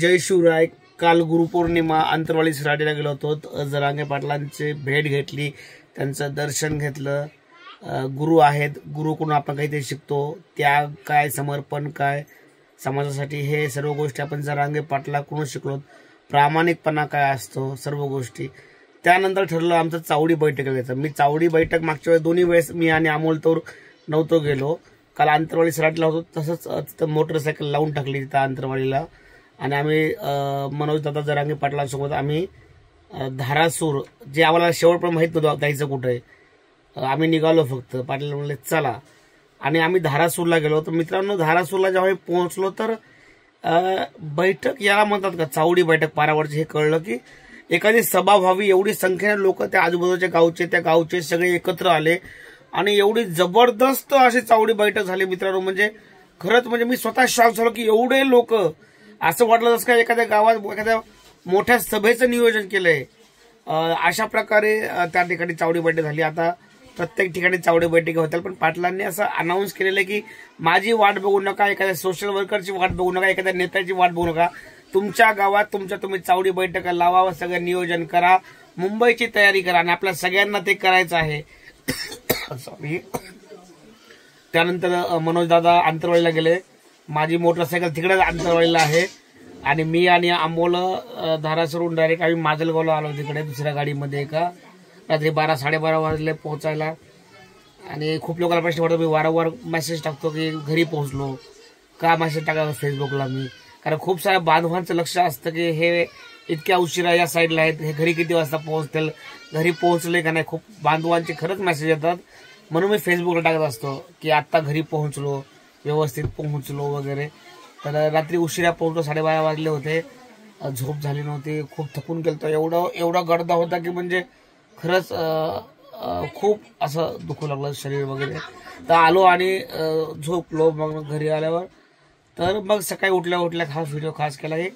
जय शिवराय. काल गुरुपौर्णिमा अंतरवाली सराटीला गेलो होतो. जरांगे पाटलांची भेट घेतली, त्यांचं दर्शन घेतलं. गुरु आहेत, गुरुकडून आपण काहीतरी शिकतो. त्याग काय, समर्पण काय समाजासाठी, हे सर्व गोष्टी आपण जरांगे पाटलाकडून शिकलो. प्रामाणिकपणा काय असतो, सर्व गोष्टी. त्यानंतर ठरलं आमचं चावडी बैठक घ्यायचं. मी चावडी बैठक मागच्या वेळेस दोन्ही वेळेस मी आणि अमोल तौर नव्हतो गेलो. काल अंतरवाली सराटीला होतो, तसंच तिथं मोटरसायकल लावून टाकली तिथं अंतरवालीला. आणि आम्ही मनोज दादा जरांगे पाटलांसोबत आम्ही धारासूर, जे आम्हाला शेवटपर्यंत माहीत नव्हतं जायचं कुठे, आम्ही निघालो. फक्त पाटील म्हणले चला, आणि आम्ही धारासूरला गेलो. तर मित्रांनो, धारासूरला जेव्हा पोहोचलो तर बैठक याला म्हणतात का, चावडी बैठक पारावरची, हे कळलं की एखादी सभा व्हावी, एवढी संख्येने लोक त्या आजूबाजूच्या गावचे, त्या गावचे सगळे एकत्र आले आणि एवढी जबरदस्त अशी चावडी बैठक झाली मित्रांनो. म्हणजे खरंच म्हणजे मी स्वतः शॉक झालो की एवढे लोक, असं वाटलं जसं काय एखाद्या गावात एखाद्या मोठ्या सभेचं नियोजन केलंय. अशा प्रकारे त्या ठिकाणी चावडी बैठक झाली. आता प्रत्येक ठिकाणी चावडी बैठकी होतील, पण पाटलांनी असं अनाऊन्स केलेलं आहे की माझी वाट बघू नका, एखाद्या सोशल वर्करची वाट बघू नका, एखाद्या नेत्याची वाट बघू नका. तुमच्या गावात तुम्ही चावडी बैठका लावा, सगळं नियोजन करा, मुंबईची तयारी करा, आणि आपल्या सगळ्यांना ते करायचं आहे. सॉरी. त्यानंतर मनोज दादा अंतरवालीला गेले. माझी मोटरसायकल तिकडेच अंतरवालीला आहे, आणि मी आणि अमोल धारासूरहून डायरेक्ट आम्ही माजलगावला आलो तिकडे दुसऱ्या गाडीमध्ये. एका रात्री 12-12:30 वाजले पोहोचायला. आणि खूप लोकांना प्रश्न पडतो, मी वारंवार मेसेज टाकतो की घरी पोहोचलो का, मेसेज टाकायला फेसबुकला मी, कारण खूप साऱ्या बांधवांचं लक्ष असतं की हे इतक्या उशिरा या साईडला आहेत, हे घरी किती वाजता पोहोचतील, घरी पोहोचले का नाही. खूप बांधवांचे खरंच मेसेज येतात, म्हणून मी फेसबुकला टाकत असतो की आत्ता घरी पोहोचलो, व्यवस्थित पोहोचलो वगैरे. तर रात्री उशिरा पोहोचलो, 12:30 वाजले होते, झोप झाली नव्हती, खूप थकून गेलतो. एवढा गर्दा होता की म्हणजे खरंच खूप असं दुखू लागलं शरीर वगैरे. तर आलो आणि झोपलो. मग घरी आल्यावर तर मग सकाळी उठल्या खास व्हिडिओ खास केला. हे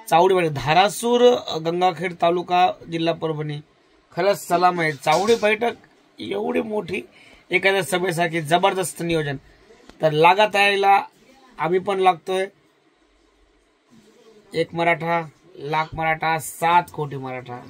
चावडी बैठक धारासूर, गंगाखेड तालुका, जिल्हा परभणी. खरंच सलाम आहे. चावडी बैठक एवढी मोठी, एखाद्या सभेसारखी जबरदस्त नियोजन. तर लागा तयारीला, आम्ही पण लागतोय. एक मराठा, लाख मराठा, 7 कोटी मराठा.